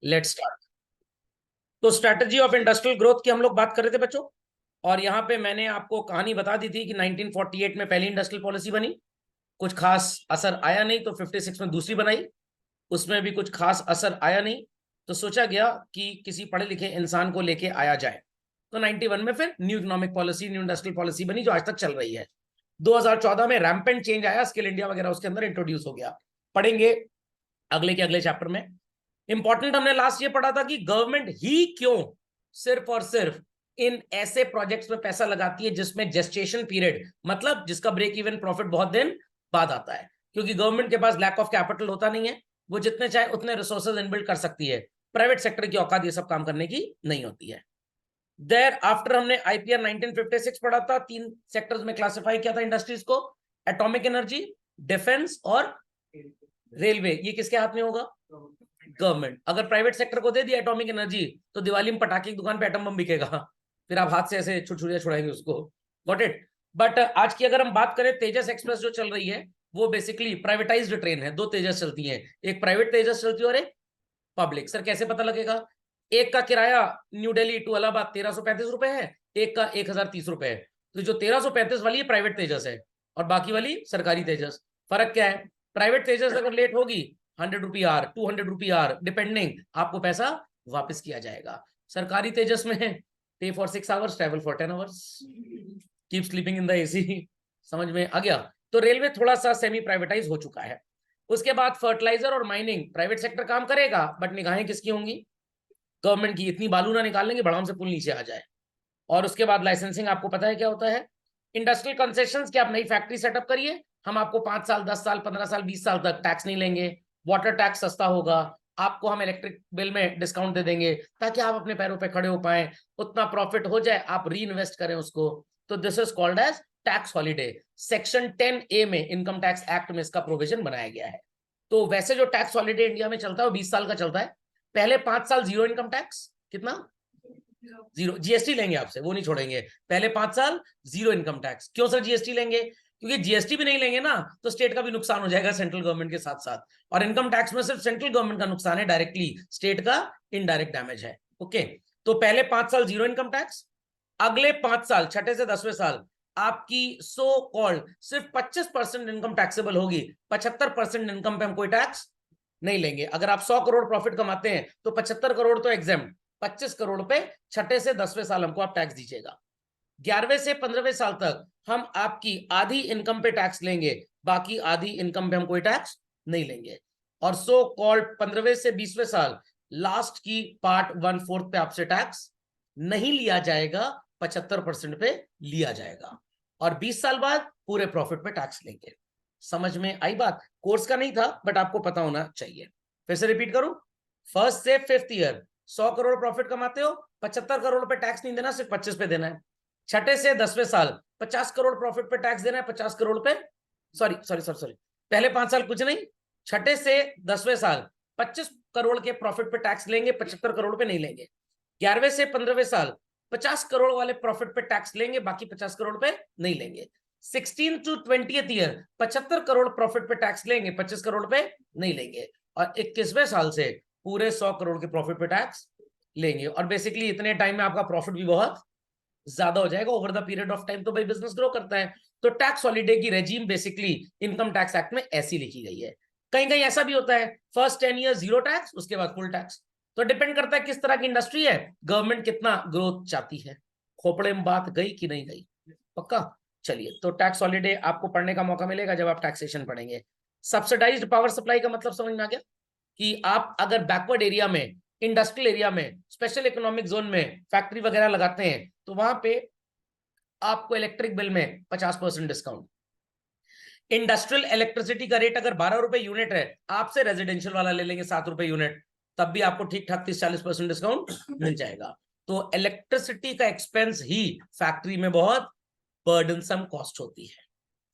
Let's start. तो strategy of industrial growth की हम लोग बात कर रहे थे बच्चों, और यहाँ पे मैंने आपको कहानी बता दी थी कि 1948 में पहली इंडस्ट्रियल पॉलिसी बनी, कुछ खास असर आया नहीं, तो 56 में दूसरी बनाई, उसमें भी कुछ खास असर आया नहीं, तो सोचा गया कि किसी पढ़े लिखे इंसान को लेके आया जाए। तो 91 में फिर new economic policy, new industrial policy बनी, जो आज तक चल रही है। 2014 में रैम्पेंट चेंज आया, स्किल इंडिया वगैरह उसके अंदर इंट्रोड्यूस हो गया। पढ़ेंगे अगले के अगले चैप्टर में। इंपॉर्टेंट हमने लास्ट ये पढ़ा था कि गवर्नमेंट ही क्यों सिर्फ और सिर्फ इन ऐसे प्रोजेक्ट्स में पैसा लगाती है जिसमें जेस्टेशन पीरियड, मतलब जिसका ब्रेक इवन प्रॉफिट बहुत दिन बाद आता है, क्योंकि गवर्नमेंट के पास लैक ऑफ कैपिटल होता नहीं है, वो जितने चाहे उतने रिसोर्सेज इनबिल्ड कर सकती है। प्राइवेट सेक्टर की औकात ये सब काम करने की नहीं होती है। देयर आफ्टर हमने आईपीआर 1956 पढ़ा था, 3 सेक्टर्स में क्लासिफाई किया था इंडस्ट्रीज को, एटॉमिक एनर्जी, डिफेंस और रेलवे। ये किसके हाथ में होगा? गवर्नमेंट। अगर प्राइवेट सेक्टर को दे दिया एटॉमिक एनर्जी, तो दिवाली में पटाखे की दुकान पे एटम बम बिकेगा, फिर आप हाथ से ऐसे छुरछुरियां छुड़ाएंगे उसको। Got it? बट आज की अगर हम बात करें, तेजस एक्सप्रेस जो चल रही है वो बेसिकली प्राइवेटाइज्ड ट्रेन है। 2 तेजस चलती हैं, एक प्राइवेट तेजस चलती है और एक पब्लिक। सर कैसे पता लगेगा? एक का किराया न्यू दिल्ली टू इलाहाबाद 1335 रुपए है, एक का 1030 रुपए है। तो जो 1335 वाली है प्राइवेट तेजस है, और बाकी वाली सरकारी तेजस। फर्क क्या है? प्राइवेट तेजस अगर लेट होगी 100 रुपी आर, 200 रुपी आर डिपेंडिंग, आपको पैसा वापस किया जाएगा। सरकारी तेजस में पे for 6 hours, travel for 10 hours, keep sleeping in the AC. समझ में आ गया? तो रेलवे थोड़ा सा सेमी प्राइवेटाइज हो चुका है। उसके बाद फर्टिलाइजर और माइनिंग, प्राइवेट सेक्टर काम करेगा, बट निगाहें किसकी होंगी? गवर्नमेंट की। इतनी बालू ना निकाल लेंगे बड़ाम से पुल नीचे आ जाए। और उसके बाद लाइसेंसिंग, आपको पता है क्या होता है? इंडस्ट्रियल कंसेशंस, कि आप नई फैक्ट्री सेटअप करिए, हम आपको 5 साल, 10 साल, 15 साल, 20 साल तक टैक्स नहीं लेंगे, वाटर टैक्स सस्ता होगा, आपको हम इलेक्ट्रिक बिल में डिस्काउंट दे देंगे, ताकि आप अपने पैरों पे खड़े हो पाए, उतना प्रॉफिट हो जाए, आप री इन्वेस्ट करें उसको। तो this is called as tax holiday. Section 10A में, इनकम टैक्स एक्ट में, इसका प्रोविजन बनाया गया है। तो वैसे जो टैक्स हॉलीडे इंडिया में चलता है वो 20 साल का चलता है। पहले 5 साल जीरो इनकम टैक्स, कितना? जीरो। जीएसटी लेंगे आपसे, वो नहीं छोड़ेंगे। पहले 5 साल जीरो इनकम टैक्स। क्यों सर जीएसटी लेंगे? क्योंकि जीएसटी भी नहीं लेंगे ना तो स्टेट का भी नुकसान हो जाएगा सेंट्रल गवर्नमेंट के साथ साथ, और इनकम टैक्स में सिर्फ सेंट्रल गवर्नमेंट का नुकसान है डायरेक्टली, स्टेट का इनडायरेक्ट डैमेज है। ओके, तो पहले 5 साल जीरो इनकम टैक्स, अगले 5 साल, छठे से 10वें साल, आपकी सो कॉल्ड सिर्फ 25% इनकम टैक्सेबल होगी। 75% इनकम पे हम कोई टैक्स नहीं लेंगे। अगर आप 100 करोड़ प्रॉफिट कमाते हैं तो 75 करोड़ तो एग्जेम्प्ट, 25 करोड़ पे छठे से 10वें साल हमको आप टैक्स दीजिएगा। 11वें से 15वें साल तक हम आपकी आधी इनकम पे टैक्स लेंगे, बाकी आधी इनकम पे हम कोई टैक्स नहीं लेंगे। और सो कॉल्ड 15वें से 20वें साल लास्ट की पार्ट 1/4 पे आपसे टैक्स नहीं लिया जाएगा, 75% पे लिया जाएगा, और 20 साल बाद पूरे प्रॉफिट पे टैक्स लेंगे। समझ में आई बात? कोर्स का नहीं था बट आपको पता होना चाहिए। फिर से रिपीट करूं, फर्स्ट से 5th ईयर 100 करोड़ प्रॉफिट कमाते हो, 75 करोड़ पे टैक्स नहीं देना, सिर्फ 25 पे देना है। छठे से 10वें साल 50 करोड़ प्रॉफिट पे टैक्स देना है, 50 करोड़ पे, सॉरी सॉरी सॉरी सॉरी, पहले 5 साल कुछ नहीं, छठे से 10वें साल 25 करोड़ के प्रॉफिट पे टैक्स लेंगे, 75 करोड़ पे नहीं लेंगे। 11वें से 15वें साल 50 करोड़ वाले प्रॉफिट पे टैक्स लेंगे, बाकी 50 करोड़ पे नहीं लेंगे। 16 to 20th year 75 crore profit पे टैक्स लेंगे, 25 करोड़ पे नहीं लेंगे, और 21वें साल से पूरे 100 करोड़ के प्रॉफिट पे टैक्स लेंगे। और बेसिकली इतने टाइम में आपका प्रॉफिट भी बहुत ज्यादा हो जाएगा over the period of time, तो भाई बिजनेस ग्रो करता है। तो टैक्स हॉलीडे की regime basically income tax act में ऐसी लिखी गई है। कहीं कहीं ऐसा भी होता है, फर्स्ट 10 ईयर जीरो टैक्स, उसके बाद फुल टैक्स। तो डिपेंड करता है किस तरह की इंडस्ट्री है, गवर्नमेंट कितना ग्रोथ चाहती है। खोपड़े में बात गई कि नहीं गई? पक्का? चलिए, तो टैक्स हॉलीडे आपको पढ़ने का मौका मिलेगा जब आप टैक्सेशन पढ़ेंगे। सब्सिडाइज्ड पावर सप्लाई का मतलब समझ में आ गया? कि आप अगर बैकवर्ड एरिया में, इंडस्ट्रियल एरिया में, स्पेशल इकोनॉमिक जोन में फैक्ट्री वगैरह लगाते हैं, तो वहां पे आपको इलेक्ट्रिक बिल में 50% डिस्काउंट। इंडस्ट्रियल इलेक्ट्रिसिटी का रेट अगर 12 रुपए यूनिट है, आपसे रेजिडेंशियल वाला ले लेंगे 7 रुपए यूनिट, तब भी आपको ठीक ठाक 30-40% डिस्काउंट मिल जाएगा। तो इलेक्ट्रिसिटी का एक्सपेंस ही फैक्ट्री में बहुत बर्डनसम कॉस्ट होती है।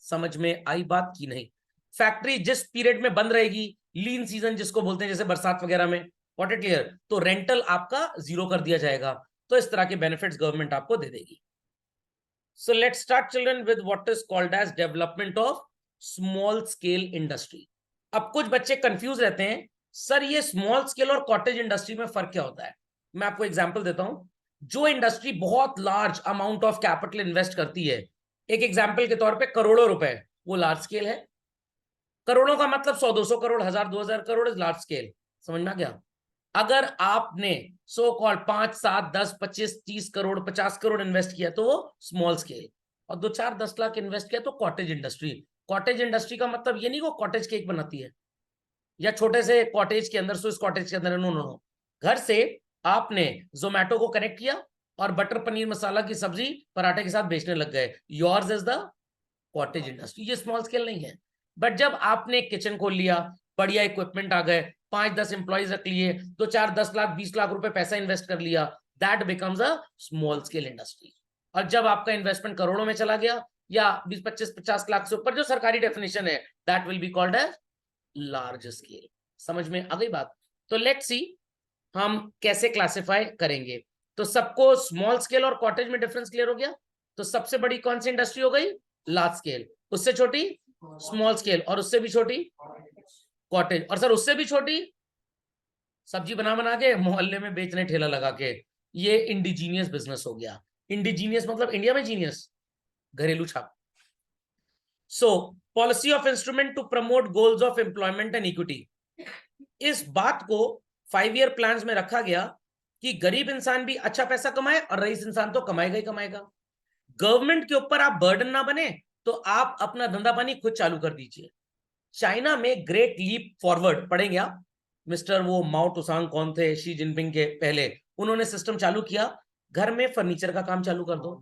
समझ में आई बात की नहीं? फैक्ट्री जिस पीरियड में बंद रहेगी, लीन सीजन जिसको बोलते हैं, जैसे बरसात वगैरह में, व्हाट इट क्लियर, तो रेंटल आपका जीरो कर दिया जाएगा। तो इस तरह के बेनिफिट्स गवर्नमेंट आपको दे देगी। So let's start children with what is called as development of small scale industry. अब कुछ बच्चे कंफ्यूज रहते हैं, सर ये स्मॉल स्केल और कॉटेज इंडस्ट्री में फर्क क्या होता है? मैं आपको एग्जांपल देता हूं। जो इंडस्ट्री बहुत large amount of capital invest करती है, एक एग्जांपल के तौर पे करोड़ों रुपए, वो लार्ज स्केल है। करोड़ों का मतलब 100-200 crore, 1000-2000 crore is large scale. समझ में आ गया? अगर आपने सो कॉल 5, 7, 10, 25, 30 करोड़, 50 करोड़ इन्वेस्ट किया तो वो स्मॉल स्केल, और 2, 4, 10 लाख इन्वेस्ट किया तो कॉटेज इंडस्ट्री। कॉटेज इंडस्ट्री का मतलब ये नहीं वो कॉटेज केक बनाती है या छोटे से कॉटेज के अंदर, स्विस कॉटेज के अंदर, नो नो नो। घर से आपने जोमैटो को कनेक्ट किया और बटर पनीर मसाला की सब्जी पराठे के साथ बेचने लग गए, yours is the cottage industry. ये स्मॉल स्केल नहीं है। बट जब आपने किचन खोल लिया, बढ़िया इक्विपमेंट आ गए, 5-10 एम्प्लॉइज रख लिए, 2, 4, 10 लाख 20 लाख रुपए पैसा इन्वेस्ट कर लिया, that becomes a small scale industry. और जब आपका इन्वेस्टमेंट करोड़ों में चला गया या 20, 25, 50 लाख से ऊपर, जो सरकारी डेफिनेशन है, that will be called as large scale. समझ में आ गई बात? तो लेट्स सी हम कैसे क्लासिफाई करेंगे। तो सबको स्मॉल स्केल और कॉटेज में डिफरेंस क्लियर हो गया। तो सबसे बड़ी कौन सी इंडस्ट्री हो गई? Large scale. उससे छोटी स्मॉल स्केल, और उससे भी छोटी कॉटेज, और सर उससे भी छोटी सब्जी बना बना के मोहल्ले में बेचने ठेला लगा के, ये इंडिजीनियस बिजनेस हो गया। इंडिजीनियस मतलब इंडिया में जीनियस, घरेलू छाप। So policy of instrument to promote goals of employment and equity, इस बात को 5 ईयर प्लान में रखा गया कि गरीब इंसान भी अच्छा पैसा कमाए और रईस इंसान तो कमाएगा ही कमाएगा। गवर्नमेंट के ऊपर आप बर्डन ना बने, तो आप अपना धंधा पानी खुद चालू कर दीजिए। चाइना में ग्रेट लीप फॉरवर्ड पढ़ेंगे आप, मिस्टर वो माओ टुसांग कौन थे, शी जिनपिंग के पहले, उन्होंने सिस्टम चालू किया, घर में फर्नीचर का काम चालू कर दो।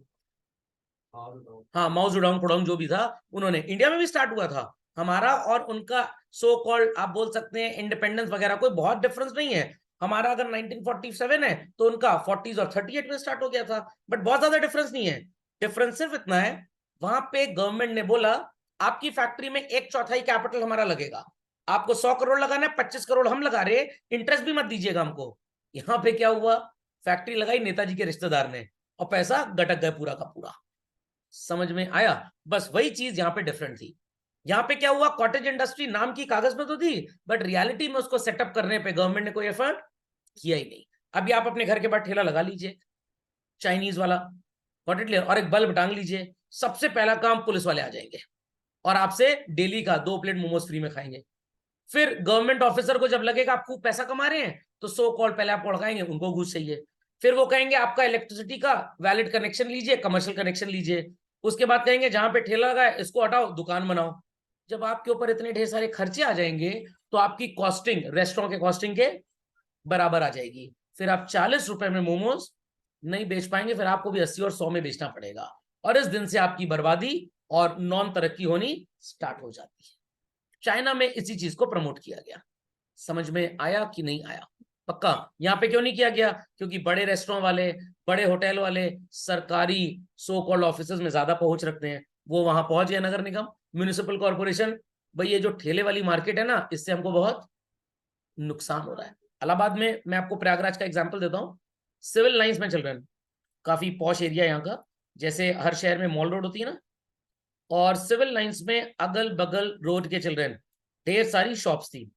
हाँ, माओ जुडांग पुडोंग जो भी था, उन्होंने, इंडिया में भी स्टार्ट हुआ था। हमारा और उनका सो कॉल्ड आप बोल सकते हैं इंडिपेंडेंस वगैरह कोई बहुत डिफरेंस नहीं है। हमारा अगर 1947 है तो उनका 40s और 38 में स्टार्ट हो गया था, बट बहुत ज्यादा डिफरेंस नहीं है। डिफरेंस सिर्फ इतना है, वहां पे गवर्नमेंट ने बोला आपकी फैक्ट्री में 1/4 कैपिटल हमारा लगेगा, आपको 100 करोड़ लगाना है, 25 करोड़ हम लगा रहे, इंटरेस्ट भी मत दीजिएगा हमको। यहाँ पे क्या हुआ, फैक्ट्री लगाई नेताजी के रिश्तेदार ने और पैसा गटक गया पूरा का पूरा। समझ में आया? बस वही चीज यहाँ पे डिफरेंट थी। यहाँ पे क्या हुआ, कॉटेज इंडस्ट्री नाम की कागज में तो थी, बट रियलिटी में उसको सेटअप करने पे गवर्नमेंट ने कोई एफर्ट किया ही नहीं। अभी आप अपने घर के बाहर ठेला लगा लीजिए चाइनीज वाला, कॉटेज लेयर, और एक बल्ब टांग लीजिए, सबसे पहला काम पुलिस वाले आ जाएंगे और आपसे डेली का 2 प्लेट मोमोज फ्री में खाएंगे। फिर गवर्नमेंट ऑफिसर को जब लगेगा आप खूब पैसा कमा रहे हैं, तो सो कॉल पहले आपको अड़काएंगे, उनको घूस चाहिए। फिर वो कहेंगे आपका इलेक्ट्रिसिटी का वैलिड कनेक्शन लीजिए, कमर्शियल कनेक्शन लीजिए। उसके बाद कहेंगे जहां पे ठेला लगा है इसको हटाओ, दुकान बनाओ। जब आपके ऊपर इतने ढेर सारे खर्चे आ जाएंगे, तो आपकी कॉस्टिंग रेस्टोरेंट के कॉस्टिंग के बराबर आ जाएगी। फिर आप 40 रुपए में मोमोज नहीं बेच पाएंगे, फिर आपको भी 80 और 100 में बेचना पड़ेगा। और इस दिन से आपकी बर्बादी और नॉन तरक्की होनी स्टार्ट हो जाती है। चाइना में इसी चीज को प्रमोट किया गया। समझ में आया कि नहीं आया? पक्का? यहाँ पे क्यों नहीं किया गया? क्योंकि बड़े रेस्टोरेंट वाले, बड़े होटल वाले सरकारी सो कॉल्ड ऑफिसेज में ज्यादा पहुंच रखते हैं, वो वहां पहुंच गए नगर निगम, म्यूनिसिपल कॉर्पोरेशन, भाई ये जो ठेले वाली मार्केट है ना, इससे हमको बहुत नुकसान हो रहा है। इलाहाबाद में मैं आपको प्रयागराज का एग्जाम्पल देता हूँ, सिविल लाइंस में चिल्ड्रन, काफी पॉश एरिया यहाँ का, जैसे हर शहर में मॉल रोड होती है ना, और सिविल लाइंस में अगल बगल रोड के चिल्ड्रन ढेर सारी शॉप्स थी।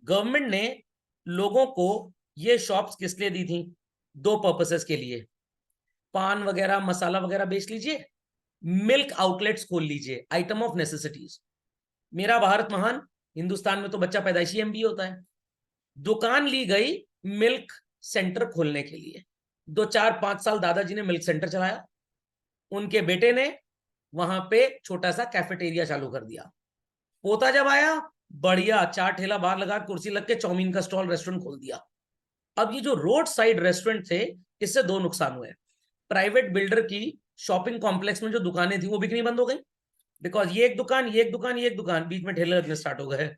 गवर्नमेंट ने लोगों को ये शॉप्स किस लिए दी थी? 2 पर्पसेस के लिए, पान वगैरह मसाला वगैरह बेच लीजिए, मिल्क आउटलेट्स खोल लीजिए, आइटम ऑफ नेसेसिटीज। मेरा भारत महान, हिंदुस्तान में तो बच्चा पैदाइशी एमबी होता है। दुकान ली गई मिल्क सेंटर खोलने के लिए, 2, 4, 5 साल दादाजी ने मिल्क सेंटर चलाया, उनके बेटे ने वहां पे छोटा सा कैफेटेरिया चालू कर दिया। पोता जब आया, बढ़िया 4 ठेला बाहर लगा, कुर्सी लग के चाउमीन का स्टॉल रेस्टोरेंट खोल दिया। अब ये जो रोड साइड रेस्टोरेंट थे, इससे 2 नुकसान हुए। प्राइवेट बिल्डर की शॉपिंग कॉम्प्लेक्स में जो दुकानें थी वो बिकनी बंद हो गई, बिकॉज ये एक दुकान, ये एक दुकान, ये एक दुकान, बीच में ठेले लगने स्टार्ट हो गए।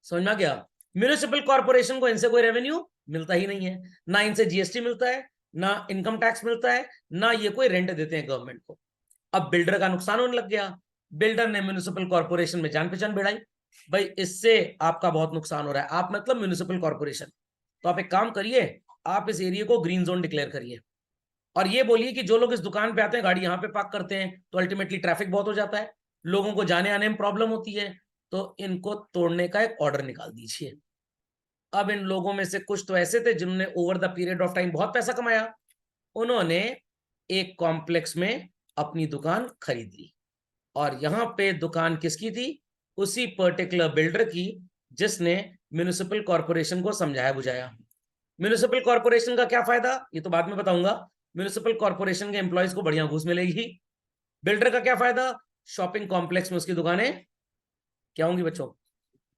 समझ में गया? म्यूनिसिपल कॉर्पोरेशन को इनसे कोई रेवेन्यू मिलता ही नहीं है, ना इनसे जीएसटी मिलता है, ना इनकम टैक्स मिलता है, ना ये कोई रेंट देते हैं गवर्नमेंट को। अब बिल्डर का नुकसान होने लग गया, बिल्डर ने म्यूनिसिपल कॉर्पोरेशन में जान पहचान बढ़ाई, भाई इससे आपका बहुत नुकसान हो रहा है, आप मतलब म्यूनिसिपल कॉर्पोरेशन, तो आप एक काम करिए, आप इस एरिया को ग्रीन जोन डिक्लेयर करिए, और ये बोलिए कि जो लोग इस दुकान पे आते हैं गाड़ी यहाँ पे पार्क करते हैं, तो अल्टीमेटली ट्रैफिक बहुत हो जाता है, लोगों को जाने आने में प्रॉब्लम होती है, तो इनको तोड़ने का एक ऑर्डर निकाल दीजिए। अब इन लोगों में से कुछ तो ऐसे थे जिन्होंने over the period of time बहुत पैसा कमाया, उन्होंने एक कॉम्प्लेक्स में अपनी दुकान खरीद ली। और यहां पे दुकान किसकी थी? उसी पर्टिकुलर बिल्डर की जिसने म्युनिसिपल कॉर्पोरेशन को समझाया बुझाया। म्युनिसिपल कॉर्पोरेशन का क्या फायदा, ये तो बाद में बताऊंगा। म्युनिसिपल कॉर्पोरेशन के एम्प्लॉयज को बढ़िया घूस मिलेगी। बिल्डर का क्या फायदा? शॉपिंग कॉम्प्लेक्स में उसकी दुकानें क्या होंगी बच्चों?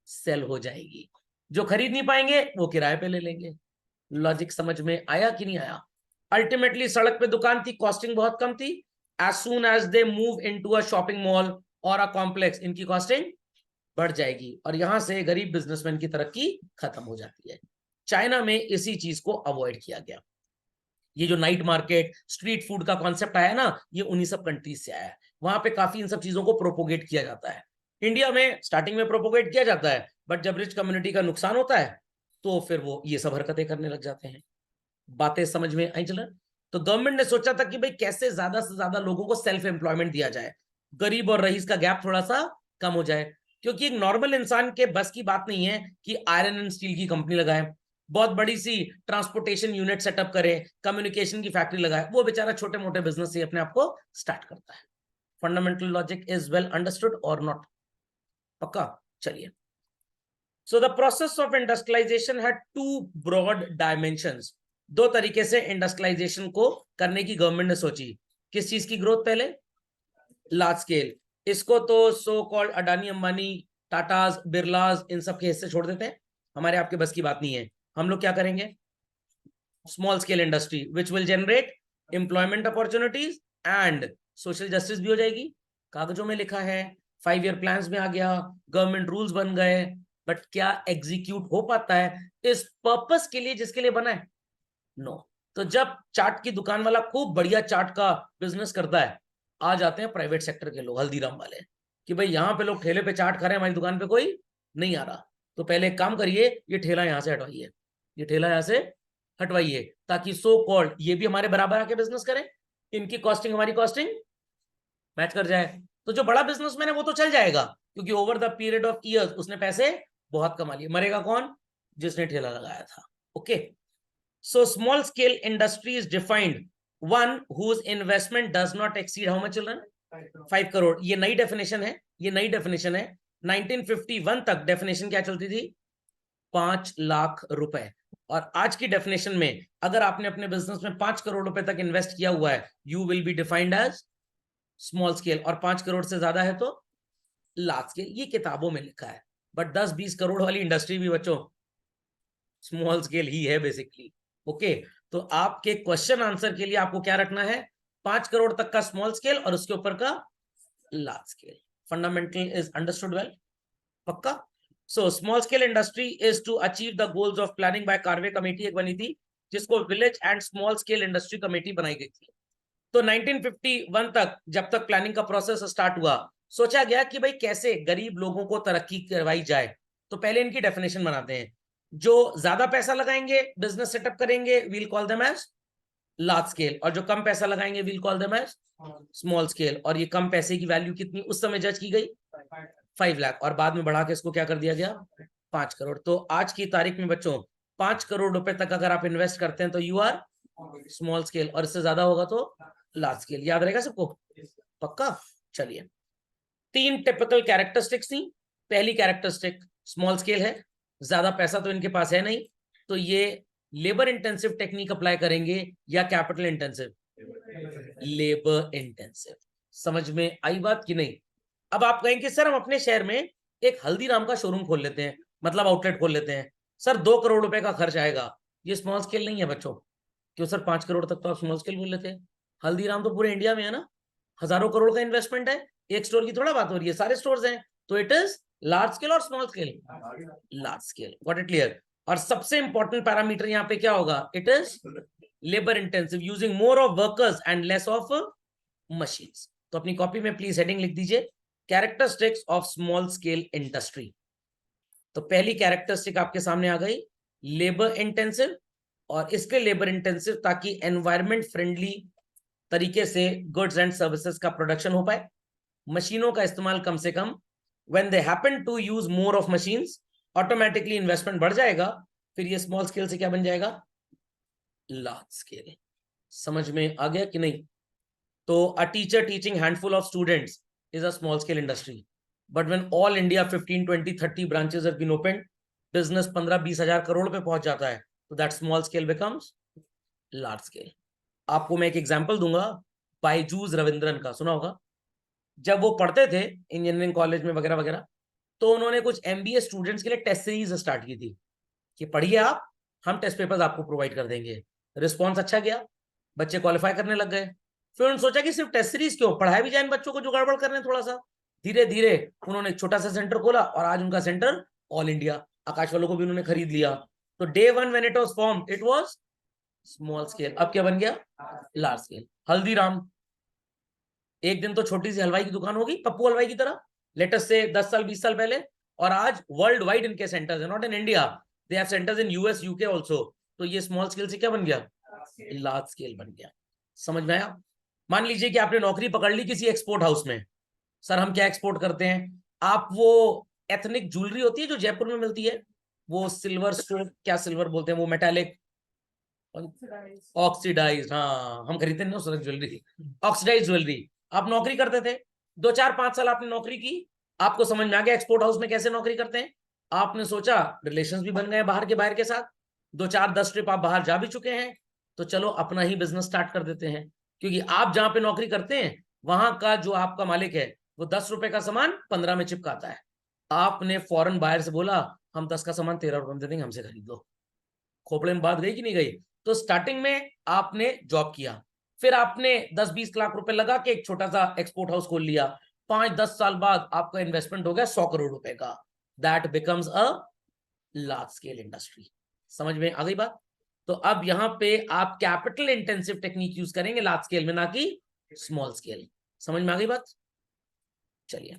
सेल हो जाएगी। जो खरीद नहीं पाएंगे वो किराए पे ले लेंगे। लॉजिक समझ में आया कि नहीं आया? अल्टीमेटली सड़क पे दुकान थी, कॉस्टिंग बहुत कम थी। As soon as they move into a shopping mall और अ कॉम्प्लेक्स, इनकी कॉस्टिंग बढ़ जाएगी और यहां से गरीब बिजनेसमैन की तरक्की खत्म हो जाती है। चाइना में इसी चीज को अवॉइड किया गया। ये जो नाइट मार्केट, स्ट्रीट फूड का कॉन्सेप्ट आया ना, ये उन्हीं सब कंट्रीज से आया है। वहां पे काफी इन सब चीजों को प्रोपोगेट किया जाता है। इंडिया में स्टार्टिंग में प्रोपोगेट किया जाता है, बट जब रिच कम्युनिटी का नुकसान होता है तो फिर वो ये सब हरकतें करने लग जाते हैं। बातें समझ में आई चलन? तो गवर्नमेंट ने सोचा था कि भाई कैसे ज्यादा से ज्यादा लोगों को सेल्फ एम्प्लॉयमेंट दिया जाए, गरीब और रईस का गैप थोड़ा सा कम हो जाए। क्योंकि एक नॉर्मल इंसान के बस की बात नहीं है कि आयरन एंड स्टील की कंपनी लगाए, बहुत बड़ी सी ट्रांसपोर्टेशन यूनिट सेटअप करे, कम्युनिकेशन की फैक्ट्री लगाए। वो बेचारा छोटे मोटे बिजनेस से अपने आप को स्टार्ट करता है। Fundamental logic is well understood और नॉट? पक्का? चलिए। So the process of industrialisation had two broad dimensions. दो तरीके से इंडस्ट्रियलाइजेशन को करने की गवर्नमेंट ने सोची। किस चीज की ग्रोथ? पहले लार्ज स्केल। इसको तो सो कॉल्ड अडानी अंबानी, टाटाज, बिरलाज, इन सब के हिस्से छोड़ देते हैं, हमारे आपके बस की बात नहीं है। हम लोग क्या करेंगे? Small scale industry which will generate employment opportunities and social justice भी हो जाएगी। कागजों में लिखा है, 5 ईयर प्लान्स में आ गया, गवर्नमेंट रूल्स बन गए, बट क्या एग्जीक्यूट हो पाता है इस पर्पस के लिए जिसके लिए बना है? नो। तो जब चाट की दुकान वाला खूब बढ़िया चाट का बिजनेस करता है, आ जाते हैं प्राइवेट सेक्टर के लोग, हल्दीराम वाले, कि भाई यहाँ पे लोग ठेले पे चाट खा रहे हैं, हमारी दुकान पे कोई नहीं आ रहा, तो पहले एक काम करिए, ये ठेला यहाँ से हटवाइए, ये ठेला यहाँ से हटवाइए, ताकि सो कॉल्ड ये भी हमारे बराबर आके बिजनेस करें, इनकी कॉस्टिंग हमारी कॉस्टिंग मैच कर जाए। तो जो बड़ा बिजनेसमैन है वो तो चल जाएगा, क्योंकि over the period of years उसने पैसे बहुत कमा लिए। मरेगा कौन? जिसने ठेला लगाया था। Okay. So small scale industry is defined one whose investment does not exceed how much children? 5 crore. ये नई डेफिनेशन है, ये नई डेफिनेशन है। 1951 तक डेफिनेशन क्या चलती थी? 5 लाख रुपए। और आज की डेफिनेशन में अगर आपने अपने बिजनेस में 5 करोड़ रुपए तक इन्वेस्ट किया हुआ है, you will be defined as small scale, और 5 करोड़ से ज्यादा है तो लार्ज स्केल। ये किताबों में लिखा है, बट 10-20 करोड़ वाली इंडस्ट्री भी बच्चों स्मॉल स्केल ही है बेसिकली। ओके। तो आपके क्वेश्चन आंसर के लिए आपको क्या रखना है? 5 करोड़ तक का स्मॉल स्केल और उसके ऊपर का large scale. Fundamental is understood well? पक्का? So small scale industry is to achieve the goals of planning by Karve committee, एक बनी थी जिसको village and small scale industry committee बनाई गई थी। तो 1951 तक जब तक प्लानिंग का प्रोसेस स्टार्ट हुआ, सोचा गया कि भाई कैसे गरीब लोगों को तरक्की करवाई जाए। तो पहले इनकी डेफिनेशन बनाते हैं। जो ज्यादा पैसा लगाएंगे, बिजनेस सेटअप करेंगे, we'll call them as large scale, और जो कम पैसा लगाएंगे we'll call them as small scale. और ये कम पैसे की वैल्यू कितनी उस समय जज की गई? 5 लाख, और बाद में बढ़ा के इसको क्या कर दिया गया? 5 करोड़। तो आज की तारीख में बच्चों 5 करोड़ रुपए तक अगर आप इन्वेस्ट करते हैं तो यू आर स्मॉल स्केल, और इससे ज्यादा होगा तो लार्ज स्केल। याद रहेगा सबको? पक्का? चलिए। 3 टिपिकल कैरेक्टरिस्टिक्स थी। पहली कैरेक्टरिस्टिक स्मॉल स्केल है, ज्यादा पैसा तो इनके पास है नहीं, तो ये लेबर इंटेंसिव टेक्निक अप्लाई करेंगे या कैपिटल इंटेंसिव? Labour intensive. समझ में आई बात कि नहीं? अब आप कहेंगे सर हम अपने शहर में एक हल्दीराम का शोरूम खोल लेते हैं, मतलब आउटलेट खोल लेते हैं, सर 2 करोड़ रुपए का खर्च आएगा। ये स्मॉल स्केल नहीं है बच्चों। क्यों सर? 5 करोड़ तक तो आप स्मॉल स्केल बोल लेते हैं। हल्दीराम तो पूरे इंडिया में है ना, हजारों करोड़ का इन्वेस्टमेंट है, एक स्टोर की थोड़ा बात हो रही है, सारे स्टोर्स हैं। तो इट इज लार्ज स्केल और small scale? Large scale. Got it clear? और सबसे इंपॉर्टेंट पैरामीटर यहाँ पे क्या होगा? It is labour intensive, using more of workers and less of machines. तो अपनी कॉपी में प्लीज हेडिंग लिख दीजिए, characteristics of small scale industry. तो पहली कैरेक्टरिस्टिक आपके सामने आ गई, लेबर इंटेंसिव। और इसके लेबर इंटेंसिव ताकि एनवायरमेंट फ्रेंडली तरीके से गुड्स एंड सर्विसेज का प्रोडक्शन हो पाए, मशीनों का इस्तेमाल कम से कम। When they happen to use more of machines, automatically investment बढ़ जाएगा, फिर ये स्मॉल स्केल से क्या बन जाएगा, लार्ज स्केल। समझ में आ गया कि नहीं? तो a teacher teaching handful of students is a small scale industry, but when all India 15, 20, 30 branches have been open, business 15-20 हजार करोड़ पे पहुंच जाता है, तो that small scale becomes large scale. आपको मैं एक एग्जांपल दूंगा, बायजूस रविंद्रन का सुना होगा। जब वो पढ़ते थे इंजीनियरिंग कॉलेज में वगैरह वगैरह, तो उन्होंने कुछ एमबीए स्टूडेंट्स के लिए टेस्ट सीरीज स्टार्ट की थी कि पढ़िए आप, हम टेस्ट पेपर्स आपको प्रोवाइड कर देंगे। रिस्पॉन्स अच्छा गया, बच्चे क्वालिफाई करने लग गए। फिर उन्होंने सोचा कि सिर्फ टेस्ट सीरीज क्यों, पढ़ाया भी जाए इन बच्चों को जो गड़बड़ कर रहे हैं थोड़ा सा। धीरे धीरे उन्होंने एक छोटा सा सेंटर खोला और आज उनका सेंटर ऑल इंडिया, आकाश वालों को भी उन्होंने खरीद लिया। तो day one when it was formed it was small scale, अब क्या बन गया, लार्ज स्केल। हल्दीराम, एक दिन तो छोटी सी हलवाई की दुकान होगी पप्पू हलवाई की तरह, लेटेस्ट से 10 साल 20 साल पहले, और आज वर्ल्ड वाइड इनके सेंटर्स है, not in India, they have centres in US UK also. तो ये स्मॉल स्केल से क्या बन गया, लार्ज स्केल बन गया। समझ में आया? मान लीजिए कि आपने नौकरी पकड़ ली किसी एक्सपोर्ट हाउस में। सर हम क्या एक्सपोर्ट करते हैं, आप वो एथनिक ज्वेलरी होती है जो जयपुर में मिलती है, वो सिल्वर स्टोन, क्या सिल्वर बोलते हैं वो, मेटालिक ऑक्सीडाइज, हाँ हम खरीदते हैं ना ज्वेलरी, ऑक्सीडाइज ज्वेलरी। आप नौकरी करते थे 2 4 5 साल आपने नौकरी की, आपको समझ में आ गया एक्सपोर्ट हाउस में कैसे नौकरी करते हैं। आपने सोचा रिलेशंस भी बन गए बाहर के साथ, 2 4 10 ट्रिप आप बाहर जा भी चुके हैं, तो चलो अपना ही बिजनेस स्टार्ट कर देते हैं। क्योंकि आप जहां पे नौकरी करते हैं वहां का जो आपका मालिक है वो 10 रुपए का सामान 15 में चिपकाता है। आपने फॉरेन बायर से बोला हम 10 का सामान 13 रुपए में दे देंगे, हमसे खरीद लो। खोपड़े में बात गई कि नहीं गई? तो स्टार्टिंग में आपने जॉब किया, फिर आपने 10-20 लाख रुपए लगा के एक छोटा सा एक्सपोर्ट हाउस खोल लिया, 5-10 साल बाद आपका इन्वेस्टमेंट हो गया 100 करोड़ रुपए का, that becomes a large scale industry. समझ में आ गई बात? तो अब यहां पे आप कैपिटल इंटेंसिव टेक्निक यूज करेंगे लार्ज स्केल में, ना कि स्मॉल स्केल। समझ में आ गई बात? चलिए,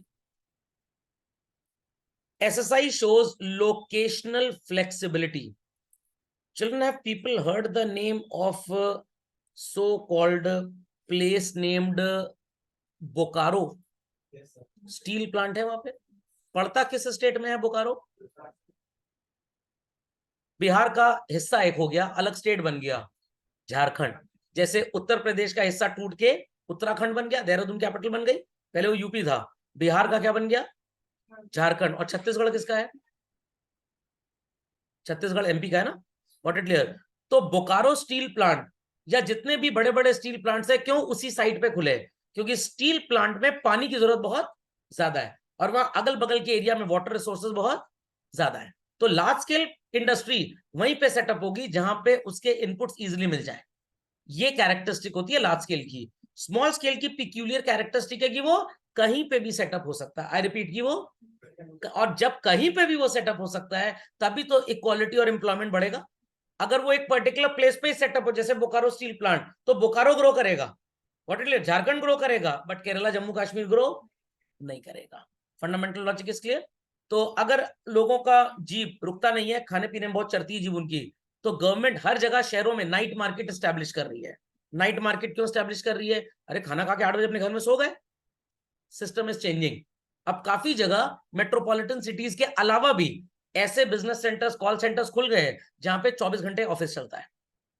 SSI shows locational flexibility. Children, have people heard the name of so-called place named Bokaro? Steel plant है वहां पे, पड़ता किस स्टेट में है बोकारो? बिहार का हिस्सा एक हो गया, अलग स्टेट बन गया झारखंड। जैसे उत्तर प्रदेश का हिस्सा टूट के उत्तराखंड बन गया, देहरादून कैपिटल बन गई, पहले वो यूपी था। बिहार का क्या बन गया, झारखंड। और छत्तीसगढ़ किसका है, छत्तीसगढ़ एमपी का है ना, वॉट इट क्लियर। तो बोकारो स्टील प्लांट या जितने भी बड़े बड़े स्टील प्लांट्स है, क्यों उसी साइट पे खुले? क्योंकि स्टील प्लांट में पानी की जरूरत बहुत ज्यादा है और वहां अगल बगल के एरिया में वाटर रिसोर्सेज बहुत ज्यादा है। तो लार्ज स्केल इंडस्ट्री वहीं पे सेटअप होगी जहां पे उसके इनपुट्स इजिली मिल जाए। ये कैरेक्टरिस्टिक होती है लार्ज स्केल की। स्मॉल स्केल की पिक्यूलियर कैरेक्टरिस्टिक है कि वो कहीं पे भी सेटअप हो सकता है। आई रिपीट की वो, और जब कहीं पे भी वो सेटअप हो सकता है तभी तो इक्वालिटी और एम्प्लॉयमेंट बढ़ेगा। अगर वो एक पर्टिकुलर प्लेस पे सेटअप हो, जैसे बोकारो स्टील प्लांट, तो बोकारो ग्रो करेगा, व्हाट इट, झारखंड ग्रो करेगा, बट केरला जम्मू कश्मीर ग्रो नहीं करेगा। Fundamental logic is clear? तो अगर लोगों का जीव रुकता नहीं है, खाने पीने में बहुत चढ़ती है जीव उनकी, तो गवर्नमेंट हर जगह शहरों में नाइट मार्केट स्टैब्लिश कर रही है। नाइट मार्केट क्यों स्टैब्लिश कर रही है? अरे खाना खा के 8 बजे अपने घर में सो गए। System is changing. अब काफी जगह मेट्रोपॉलिटन सिटीज के अलावा भी ऐसे बिजनेस सेंटर्स, कॉल सेंटर्स खुल गए हैं जहां पे 24 घंटे ऑफिस चलता है।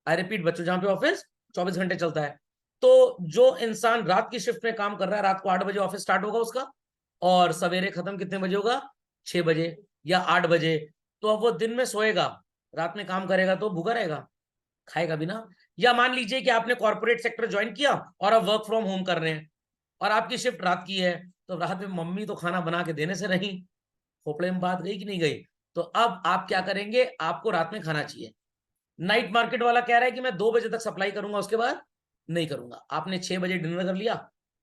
आई रिपीट बच्चों, जहां पे ऑफिस 24 घंटे चलता है। तो जो इंसान रात की शिफ्ट में काम कर रहा है, रात को 8 बजे ऑफिस स्टार्ट होगा उसका, और सवेरे खत्म कितने बजे होगा, 6 बजे या 8 बजे। तो अब वो दिन में सोएगा, रात में काम करेगा, तो भूखा रहेगा, खाएगा भी ना। या मान लीजिए कि आपने कॉर्पोरेट सेक्टर ज्वाइन किया और अब वर्क फ्रॉम होम कर रहे हैं और आपकी शिफ्ट रात की है, तो रात में मम्मी तो खाना बना के देने से रही, खोपड़े में बात गई कि नहीं गई? तो अब आप क्या करेंगे, आपको रात में खाना चाहिए। नाइट मार्केट वाला कह रहा है कि मैं 2 बजे तक सप्लाई करूंगा, उसके बाद नहीं करूंगा। आपने 6 बजे डिनर कर लिया,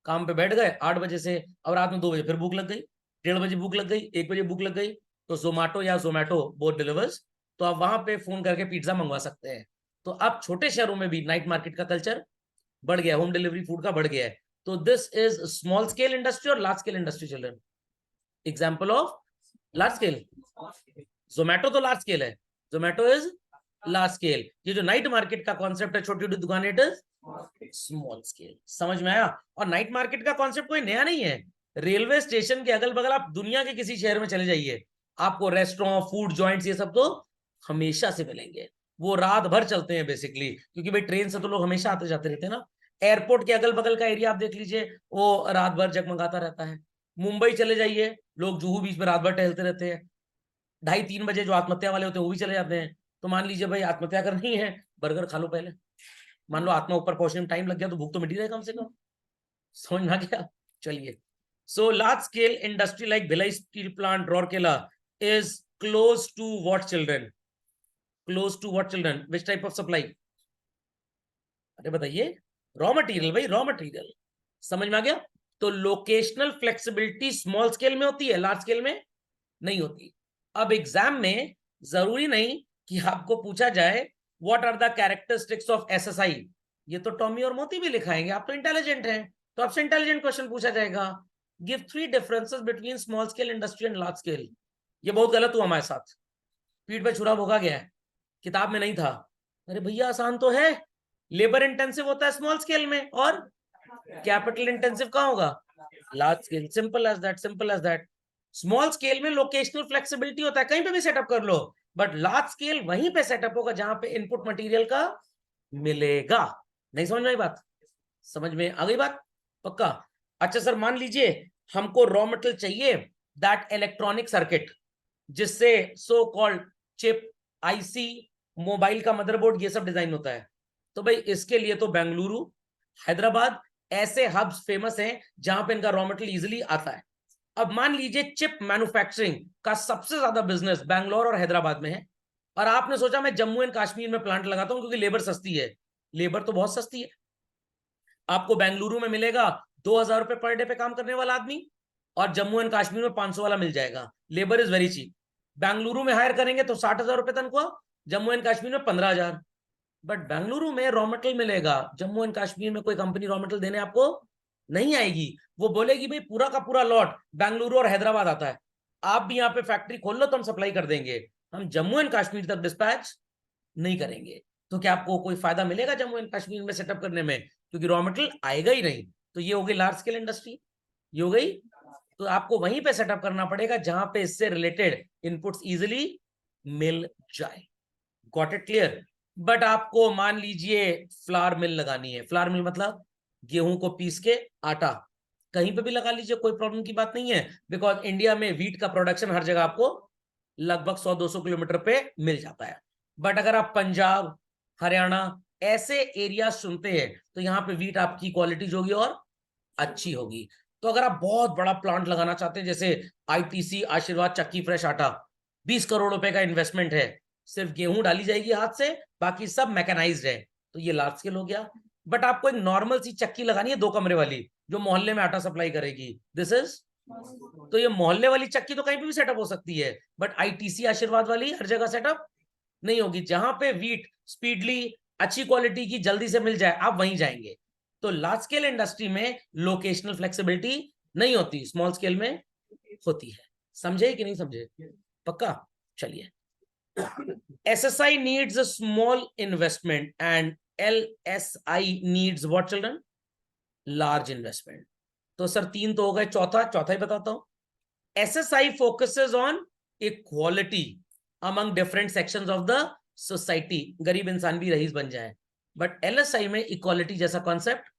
काम पे बैठ गए 8 बजे से, और रात में 2 बजे फिर भूख लग गई, 1:30 बजे भूख लग गई, 1 बजे भूख लग गई, तो जोमेटो या जोमेटो बोथ डिलीवर्स, तो आप वहां पे फोन करके पिज्जा मंगवा सकते हैं। तो अब छोटे शहरों में भी नाइट मार्केट का कल्चर बढ़ गया, होम डिलीवरी फूड का बढ़ गया है। तो this is small scale industry और large scale industry children. Example of large scale, Zomato तो लार्ज स्केल है, जोमेटो इज लार्ज स्केल। ये जो नाइट मार्केट का कॉन्सेप्ट है, छोटी छोटी दुकान, इट इज स्मॉल स्केल। समझ में आया? और नाइट मार्केट का कॉन्सेप्ट कोई नया नहीं है। रेलवे स्टेशन के अगल बगल आप दुनिया के किसी शहर में चले जाइए, आपको रेस्टोरेंट, फूड जॉइंट्स, ये सब तो हमेशा से मिलेंगे, वो रात भर चलते हैं बेसिकली, क्योंकि भाई ट्रेन से तो लोग हमेशा आते जाते रहते हैं ना। एयरपोर्ट के अगल बगल का एरिया आप देख लीजिए, वो रात भर जगमगाता रहता है। मुंबई चले जाइए, लोग जुहू बीच में रात भर टहलते रहते हैं। 2:30-3 बजे जो आत्महत्या वाले होते हैं वो भी चले जाते हैं। तो मान लीजिए भाई आत्महत्या करनी है, बर्गर खा लो पहले। मान लो आत्मा ऊपर पहुंचने में टाइम लग गया तो भूख तो मिट ही रहे कम से कम। समझ में आ गया? चलिए, so large scale industry like Bhilai steel plant, Rourkela is close to what children? Close to what children? Which type of supply? अरे बताइए, रॉ मटेरियल भाई, रॉ मटेरियल। समझ में आ गया? तो लोकेशनल फ्लेक्सिबिलिटी स्मॉल स्केल में होती है, लार्ज स्केल में नहीं होती। अब एग्जाम में जरूरी नहीं कि आपको पूछा जाए what are the characteristics of SSI. ये तो टॉमी और मोती भी लिखाएंगे, आप तो इंटेलिजेंट हैं, तो आपसे इंटेलिजेंट क्वेश्चन पूछा जाएगा। Give 3 differences between small scale industry and large scale. ये बहुत गलत हुआ हमारे साथ, पीठ पे छुरा भोगा गया है, किताब में नहीं था। अरे भैया आसान तो है, लेबर इंटेंसिव होता है स्मॉल स्केल में, और कैपिटल इंटेंसिव कहाँ होगा? Large scale. Simple as that, simple as that. Small scale में लोकेशनल फ्लेक्सिबिलिटी होता है, कहीं पे भी सेटअप कर लो, बट लार्ज स्केल वहीं पे सेटअप होगा जहां पे इनपुट मटेरियल का मिलेगा। नहीं समझ में आई बात? समझ में आ गई बात? पक्का? अच्छा सर, मान लीजिए हमको रॉ मटेरियल चाहिए, दैट इलेक्ट्रॉनिक सर्किट, जिससे so called chip, IC, mobile का मदरबोर्ड, ये सब डिजाइन होता है। तो भाई इसके लिए तो बेंगलुरु, हैदराबाद ऐसे हब्स फेमस हैं जहां पे इनका रॉ मटेरियल इजिली आता है। अब मान लीजिए चिप मैन्युफैक्चरिंग का सबसे ज्यादा बिजनेस बैंगलोर और हैदराबाद में है, और आपने सोचा मैं जम्मू एंड कश्मीर में प्लांट लगाता हूं क्योंकि लेबर सस्ती है। लेबर तो बहुत सस्ती है, आपको बेंगलुरु में मिलेगा 2,000 रुपए पर डे पे काम करने वाला आदमी, और जम्मू एंड कश्मीर में 500 वाला मिल जाएगा। Labour is very cheap. Bengaluru में हायर करेंगे तो 60,000 रुपए तनख्वाह, जम्मू एंड कश्मीर में 15,000। बट बेंगलुरु में रॉ मटेरियल मिलेगा, जम्मू एंड कश्मीर में कोई कंपनी रॉ मटेरियल देने आपको नहीं आएगी। वो बोलेगी भाई पूरा का पूरा लॉट बेंगलुरु और हैदराबाद आता है, आप भी यहाँ पे फैक्ट्री खोल लो तो हम सप्लाई कर देंगे, हम जम्मू एंड कश्मीर तक डिस्पैच नहीं करेंगे। तो क्या आपको कोई फायदा मिलेगा जम्मू एंड कश्मीर में सेटअप करने में? क्योंकि रॉ मटेरियल आएगा ही नहीं। तो ये हो गई लार्ज स्केल इंडस्ट्री, ये हो गई। तो आपको वहीं पे सेटअप करना पड़ेगा जहां पे इससे रिलेटेड इनपुट्स इजिली मिल जाए। Got it clear? बट आपको मान लीजिए फ्लावर मिल लगानी है, फ्लावर मिल मतलब गेहूं को पीस के आटा, कहीं पे भी लगा लीजिए, कोई प्रॉब्लम की बात नहीं है, बिकॉज इंडिया में व्हीट का प्रोडक्शन हर जगह आपको लगभग 100-200 किलोमीटर पे मिल जाता है। बट अगर आप पंजाब, हरियाणा ऐसे एरिया सुनते हैं तो यहाँ पे व्हीट आपकी क्वालिटी जो होगी और अच्छी होगी। तो अगर आप बहुत बड़ा प्लांट लगाना चाहते हैं, जैसे आईटीसी आशीर्वाद चक्की फ्रेश आटा, 20 करोड़ रुपए का इन्वेस्टमेंट है, सिर्फ गेहूं डाली जाएगी हाथ से, बाकी सब मैकेनाइज्ड है, तो ये लार्ज स्केल हो गया। बट आपको एक नॉर्मल सी चक्की लगानी है 2 कमरे वाली, जो मोहल्ले में आटा सप्लाई करेगी, दिस इज, तो ये मोहल्ले वाली चक्की तो कहीं पे भी सेटअप हो सकती है, बट आईटीसी आशीर्वाद वाली हर जगह सेटअप नहीं होगी। जहां पे व्हीट स्पीडली अच्छी क्वालिटी की जल्दी से मिल जाए आप वहीं जाएंगे। तो लार्ज स्केल इंडस्ट्री में लोकेशनल फ्लेक्सिबिलिटी नहीं होती, स्मॉल स्केल में होती है। समझे कि नहीं समझे? पक्का? चलिए, SSI needs a small investment and LSI needs what children? Large investment. तो सर 3 तो हो गए, चौथा ही बताता हूं। SSI focuses on equality among different sections of the society, गरीब इंसान भी रईस बन जाए। बट LSI में इक्वालिटी जैसा कॉन्सेप्ट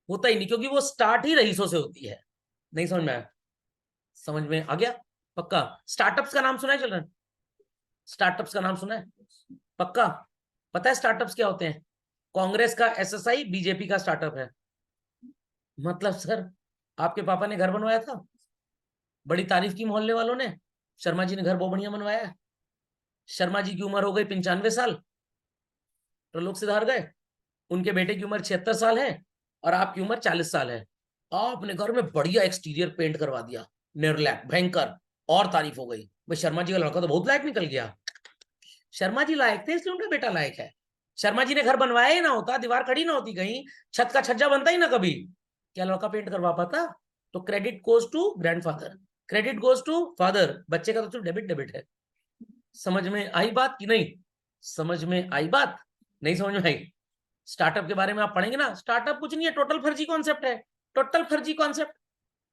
होता ही नहीं, क्योंकि वो स्टार्ट ही रईसों से होती है। नहीं समझ में आया? समझ में आ गया? पक्का? स्टार्टअप्स का नाम सुना है चिल्ड्रन? स्टार्टअप्स का नाम सुना है? पक्का? पता है स्टार्टअप्स क्या होते हैं? कांग्रेस का SSI बीजेपी का स्टार्टअप है। मतलब सर आपके पापा ने घर बनवाया था, बड़ी तारीफ की मोहल्ले वालों ने, शर्मा जी ने घर बहुत बढ़िया बनवाया है। शर्मा जी की उम्र हो गई 95 साल, प्रलोक सिधार गए, उनके बेटे की उम्र 76 साल है, और आपकी उम्र 40 साल है। आपने घर में बढ़िया एक्सटीरियर पेंट करवा दिया, निर्लैक भयंकर, और तारीफ हो गई, भाई शर्मा जी का लड़का तो बहुत लायक निकल गया। शर्मा जी लायक थे इसलिए उनका बेटा लायक है। शर्मा जी ने घर बनवाया ही ना होता, दीवार खड़ी ना होती, कहीं छत का छज्जा बनता ही ना कभी, क्या लड़का पेंट करवा पाता? तो credit goes to grandfather, credit goes to father, बच्चे का तो सिर्फ डेबिट डेबिट है। समझ में आई बात कि नहीं? समझ में आई बात? नहीं समझ में आई? स्टार्टअप के बारे में आप पढ़ेंगे ना, स्टार्टअप कुछ नहीं है, टोटल फर्जी कॉन्सेप्ट है, टोटल फर्जी कॉन्सेप्ट।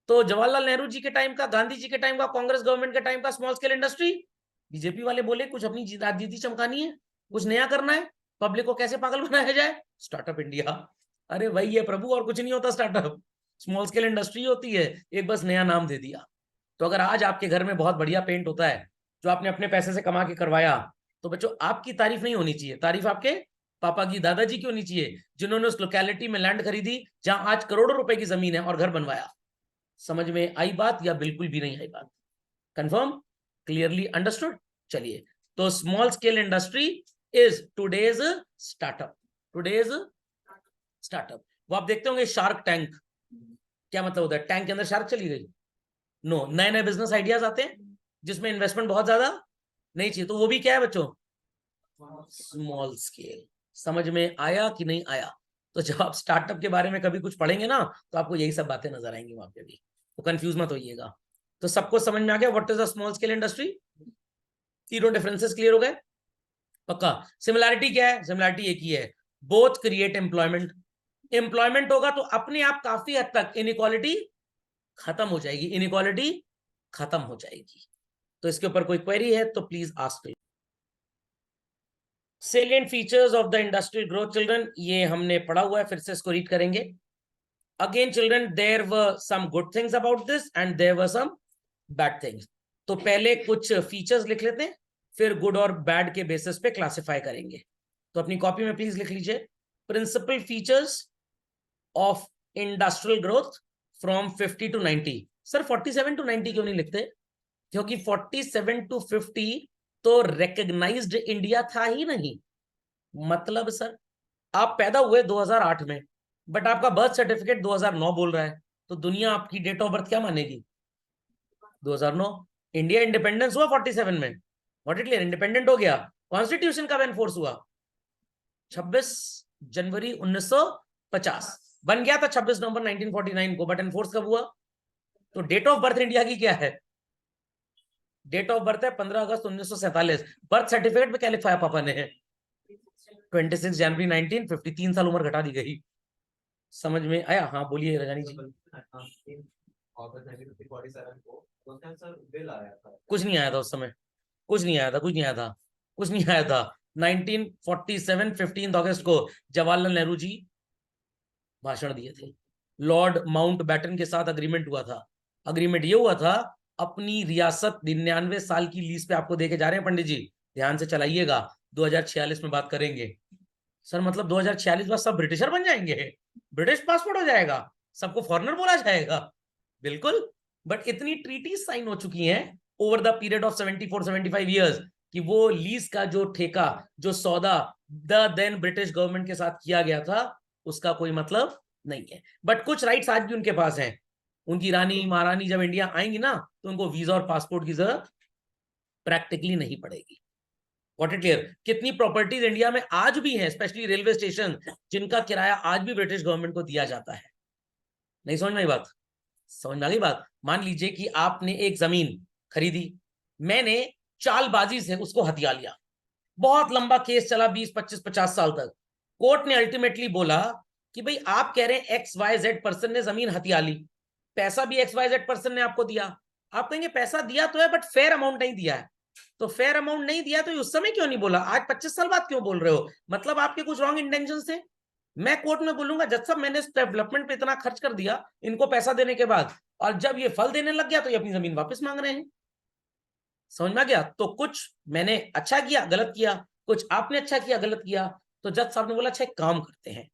तो जवाहरलाल नेहरू जी के टाइम का, गांधी जी के टाइम का, कांग्रेस गवर्नमेंट के टाइम का स्मॉल स्केल इंडस्ट्री बीजेपी वाले बोले कुछ अपनी राजनीति चमकानी है, कुछ नया करना है, पब्लिक को कैसे पागल बनाया जाए, स्टार्टअप इंडिया। अरे वही है प्रभु, और कुछ नहीं होता स्टार्टअप, स्मॉल स्केल इंडस्ट्री होती है, एक बस नया नाम दे दिया। तो अगर आज आपके घर में बहुत बढ़िया पेंट होता है जो आपने अपने पैसे से कमा के करवाया, तो बच्चों आपकी तारीफ नहीं होनी चाहिए, तारीफ आपके पापा की, दादाजी की होनी चाहिए, जिन्होंने उस लोकेलिटी में लैंड खरीदी जहां आज करोड़ों रुपए की जमीन है और घर बनवाया। समझ में आई बात या बिल्कुल भी नहीं आई बात? Confirm, clearly understood? चलिए, तो small scale industry is today's startup, today's startup. वो आप देखते होंगे शार्क टैंक, क्या मतलब होता है, टैंक के अंदर शार्क चली गई? नो, नए नए बिजनेस आइडियाज आते हैं जिसमें इन्वेस्टमेंट बहुत ज्यादा नहीं चाहिए, तो वो भी क्या है बच्चों, स्मॉल स्केल। समझ में आया कि नहीं आया? तो जब आप स्टार्टअप के बारे में कभी कुछ पढ़ेंगे ना, तो आपको यही सब बातें नजर आएंगी वहां पे भी, तो कंफ्यूज मत होइएगा। तो सबको समझ में आ गया what is a small scale industry? तीनों डिफरेंसेस क्लियर हो गए? पक्का। सिमिलैरिटी क्या है? सिमिलैरिटी एक ही है, बोथ क्रिएट एम्प्लॉयमेंट। एम्प्लॉयमेंट होगा तो अपने आप काफी हद तक इनइक्वालिटी खत्म हो जाएगी, इनइक्वालिटी खत्म हो जाएगी। तो इसके ऊपर कोई क्वेरी है तो please ask. Salient features of the industrial growth children, ये हमने पढ़ा हुआ है, फिर से इसको रीड करेंगे। Again children, there were some good things about this and there were some bad things. तो पहले कुछ फीचर्स लिख लेते हैं, फिर गुड और बैड के बेसिस पे क्लासिफाई करेंगे। तो अपनी कॉपी में प्लीज लिख लीजिए, principal features of industrial growth from 50 to 90। Sir 47 to 90 क्यों नहीं लिखते? क्योंकि 47 टू 50 तो रिकग्नाइज्ड इंडिया था ही नहीं। मतलब सर आप पैदा हुए 2008 में, बट आपका बर्थ सर्टिफिकेट 2009 बोल रहा है, तो दुनिया आपकी डेट ऑफ बर्थ क्या मानेगी? 2009। इंडिया इंडिपेंडेंस हुआ 47 में, व्हाट इट क्लियर, इंडिपेंडेंट हो गया। कॉन्स्टिट्यूशन कब एनफोर्स हुआ? 26 जनवरी 1950 बन गया था 26 नवंबर 1949 को, बट एनफोर्स कब हुआ? तो डेट ऑफ बर्थ इंडिया की क्या है? डेट ऑफ बर्थ है 15 अगस्त 1947। बर्थ सर्टिफिकेट में क्या लिखवाया पापा ने? 26 जनवरी 1950, 3 साल उम्र घटा दी गई। समझ में आया? हाँ बोलिए रजानी जी। कुछ नहीं आया था उस समय, कुछ नहीं आया था, कुछ नहीं आया था, कुछ नहीं आया था। 1947 15 अगस्त को जवाहरलाल नेहरू जी भाषण दिए थे, लॉर्ड माउंट बैटन के साथ अग्रीमेंट हुआ था। अग्रीमेंट ये हुआ था, अपनी रियासत 99 साल की लीज पे आपको देके जा रहे हैं पंडित जी, ध्यान से चलाइएगा, 2046 में बात करेंगे। सर मतलब 2046 बाद सब ब्रिटिशर बन जाएंगे, ब्रिटिश पासपोर्ट हो जाएगा, सबको फॉरेनर बोला जाएगा? बिल्कुल। बट इतनी ट्रीटी साइन हो चुकी हैं over the period of 74-75 years कि वो लीज का जो ठेका, जो सौदा द देन ब्रिटिश गवर्नमेंट के साथ किया गया था, उसका कोई मतलब नहीं है। बट कुछ राइट्स आज भी उनके पास हैं। उनकी रानी महारानी जब इंडिया आएंगी ना, तो उनको वीजा और पासपोर्ट की जरूरत प्रैक्टिकली नहीं पड़ेगी। What it clear? कितनी प्रॉपर्टीज इंडिया में आज भी हैं, स्पेशली रेलवे स्टेशन, जिनका किराया आज भी ब्रिटिश गवर्नमेंट को दिया जाता है। नहीं समझ में आई बात? समझ में आ गई बात? मान लीजिए कि आपने एक जमीन खरीदी, मैंने चालबाजी से उसको हथिया लिया, बहुत लंबा केस चला, 20-25-50 साल तक। कोर्ट ने अल्टीमेटली बोला कि भाई आप कह रहे हैं XYZ पर्सन ने जमीन हथिया ली, पैसा भी XYZ पर्सन ने आपको दिया। आप कहेंगे पैसा दिया तो है बट फेयर अमाउंट नहीं दिया है। तो फेयर अमाउंट नहीं दिया तो उस समय क्यों नहीं बोला, आज 25 साल बाद क्यों बोल रहे हो? मतलब आपके कुछ रॉन्ग इंटेंशन थे। मैं कोर्ट में बोलूंगा जज साहब मैंने डेवलपमेंट पे इतना खर्च कर दिया इनको पैसा देने के बाद, और जब ये फल देने लग गया तो ये अपनी जमीन वापस मांग रहे हैं। समझ में आ गया? तो कुछ मैंने अच्छा किया गलत किया, कुछ आपने अच्छा किया गलत किया। तो जज साहब ने बोला अच्छा एक काम करते हैं,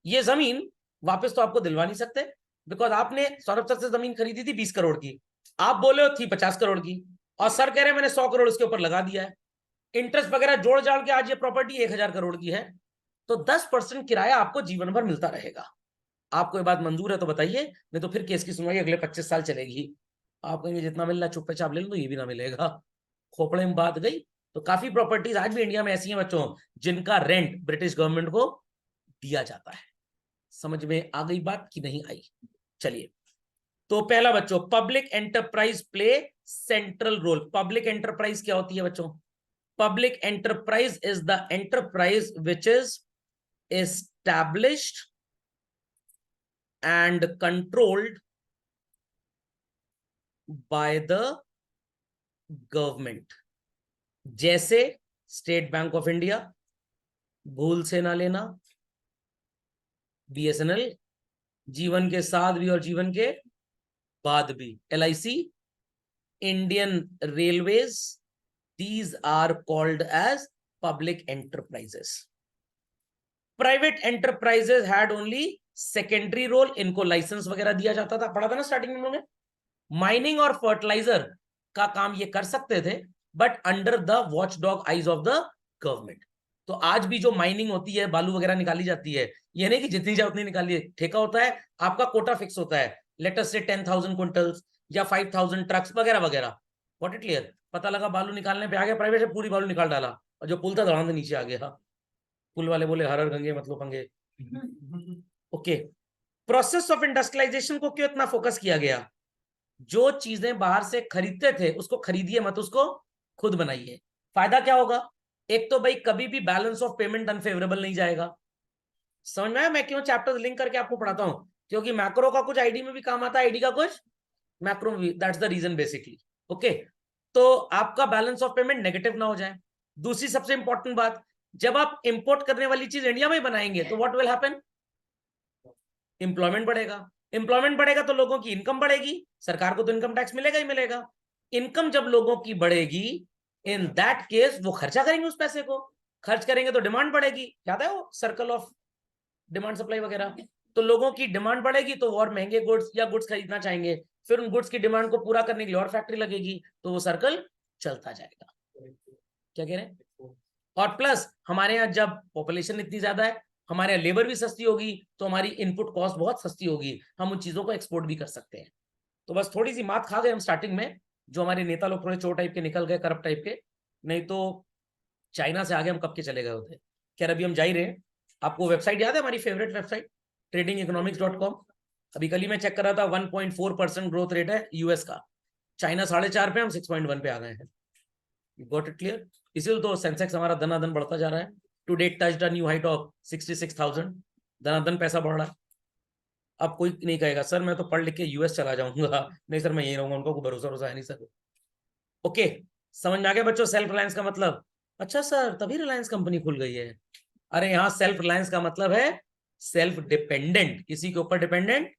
ये जमीन वापस तो आपको दिलवा नहीं सकते, बिकॉज आपने सौरभ सर से जमीन खरीदी थी 20 करोड़ की, आप बोले हो थी 50 करोड़ की, और सर कह रहे हैं मैंने 100 करोड़ इसके ऊपर लगा दिया है, इंटरेस्ट वगैरह जोड़ जाड़ के आज ये प्रॉपर्टी 1000 करोड़ की है, तो 10% किराया आपको जीवन भर मिलता रहेगा। आपको ये बात मंजूर है तो बताइए, नहीं तो फिर केस की सुनवाई अगले 25 साल चलेगी। आप कहेंगे जितना मिल रहा है चुप चाप ले लो, तो ये भी ना मिलेगा, खोपड़े में बात गई। तो काफी प्रॉपर्टीज आज भी इंडिया में ऐसी हैं बच्चों जिनका रेंट ब्रिटिश गवर्नमेंट को दिया जाता है। समझ में आ गई बात कि नहीं आई? चलिए, तो पहला बच्चों, public enterprise play central role. Public enterprise क्या होती है बच्चों? Public enterprise is the enterprise which is established and controlled by the government. जैसे स्टेट बैंक ऑफ इंडिया, भूल से ना लेना, बीएसएनएल, जीवन के साथ भी और जीवन के बाद भी LIC, Indian Railways, these are called as public enterprises. Private enterprises had only secondary role, इनको लाइसेंस वगैरह दिया जाता था, पढ़ा था ना स्टार्टिंग में उन्होंने। माइनिंग और फर्टिलाइजर का काम ये कर सकते थे, but under the watch dog eyes of the government. तो आज भी जो माइनिंग होती है, बालू वगैरह निकाली जाती है, ये नहीं कि जितनी जाए उतनी निकालिए, ठेका होता है, आपका कोटा फिक्स होता है, लेट अस से 10,000 क्विंटल्स या 5,000 ट्रक्स वगैरह वगैरह। What it clear? पता लगा बालू निकालने पे आ गया प्राइवेट से, पूरी बालू निकाल डाला, और जो पुल था धड़ाम से नीचे आ गया। पुल वाले बोले हर हर गंगे मतलब पंगे। ओके, प्रोसेस ऑफ इंडस्ट्रियलाइजेशन को क्यों इतना फोकस किया गया? जो चीजें बाहर से खरीदते थे उसको खरीदिए मत, उसको खुद बनाइए। फायदा क्या होगा? एक तो भाई कभी भी बैलेंस ऑफ पेमेंट अनफेवरेबल नहीं जाएगा। समझ में आया मैं क्यों चैप्टर्स लिंक करके आपको पढ़ाता हूं? क्योंकि मैक्रो का कुछ आईडी में भी काम आता है, आईडी का कुछ मैक्रो में भी, that's the reason basically. Okay, तो आपका बैलेंस ऑफ पेमेंट नेगेटिव ना हो जाए। दूसरी सबसे इंपॉर्टेंट बात, जब आप इंपोर्ट करने वाली चीज इंडिया में बनाएंगे तो व्हाट विल हैपन? एम्प्लॉयमेंट बढ़ेगा। एम्प्लॉयमेंट बढ़ेगा तो लोगों की इनकम बढ़ेगी, सरकार को तो इनकम टैक्स मिलेगा ही मिलेगा। इनकम जब लोगों की बढ़ेगी, इन दैट केस वो खर्चा करेंगे उस पैसे को, खर्च करेंगे तो डिमांड बढ़ेगी। याद है वो सर्कल ऑफ डिमांड सप्लाई वगैरह? तो लोगों की डिमांड बढ़ेगी तो और महंगे गुड्स या गुड्स खरीदना चाहेंगे, फिर उन गुड्स की डिमांड को पूरा करने के लिए और फैक्ट्री लगेगी, तो वो सर्कल चलता जाएगा। क्या कह रहे हैं? और प्लस हमारे यहाँ जब पॉपुलेशन इतनी ज्यादा है, हमारे यहाँ लेबर भी सस्ती होगी, तो हमारी इनपुट कॉस्ट बहुत सस्ती होगी, हम उन चीजों को एक्सपोर्ट भी कर सकते हैं। तो बस थोड़ी सी मात खा गए हम स्टार्टिंग में, जो हमारे नेता लोग थोड़े चोर टाइप के निकल गए, करप्ट टाइप के, नहीं तो चाइना से आगे हम कब के चले गए होते। खैर अभी हम जा ही रहे हैं। आपको वेबसाइट याद है हमारी फेवरेट वेबसाइट tradingeconomics.com? अभी कल ही मैं चेक कर रहा था, 1.4% ग्रोथ रेट है यूएस का, चाइना 4.5 पे, हम 6.1 पे आ गए हैं। Got it clear? इसीलिए तो सेंसेक्स हमारा दनादन बढ़ता जा रहा है। To date touched a new height of 66,000, दनादन पैसा बढ़ रहा है। अब कोई नहीं कहेगा सर मैं तो पढ़ लिख के यूएस चला जाऊंगा, नहीं सर मैं यही रहूंगा, उनको कोई भरोसा है नहीं सर। ओके, समझ में आ गया बच्चों सेल्फ रिलायंस का मतलब? अच्छा सर तभी रिलायंस कंपनी खुल गई है? अरे यहाँ सेल्फ रिलायंस का मतलब है सेल्फ डिपेंडेंट, किसी के ऊपर डिपेंडेंट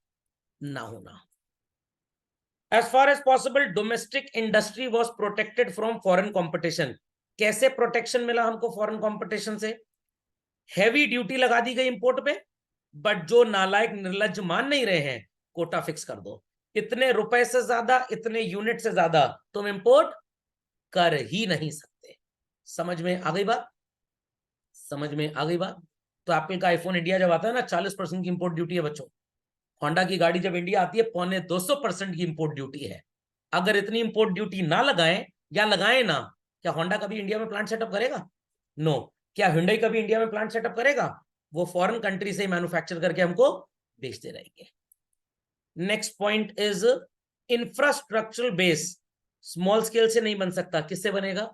ना होना। As far as possible domestic industry was protected from foreign competition. कैसे प्रोटेक्शन मिला हमको फॉरेन कॉम्पिटिशन से? हैवी ड्यूटी लगा दी गई इंपोर्ट पे, बट जो नालायक निर्लज मान नहीं रहे हैं, कोटा फिक्स कर दो, इतने रुपए से ज्यादा, इतने यूनिट से ज्यादा तुम इंपोर्ट कर ही नहीं सकते। समझ में आ गई बात? समझ में आ गई बात? तो एप्पल का आईफोन इंडिया जब आता है ना, 40% की इंपोर्ट ड्यूटी है बच्चों। होंडा की गाड़ी जब इंडिया आती है, 250% की इंपोर्ट ड्यूटी है। अगर इतनी इंपोर्ट ड्यूटी ना लगाएं या लगाएं ना, क्या होंडा कभी इंडिया में प्लांट सेटअप करेगा? नो। क्या हुंडई कभी इंडिया में प्लांट सेटअप करेगा? वो फॉरेन कंट्री से मैन्युफैक्चर करके हमको बेचते रहेंगे। Next point is infrastructural base small scale से नहीं बन सकता, किससे बनेगा?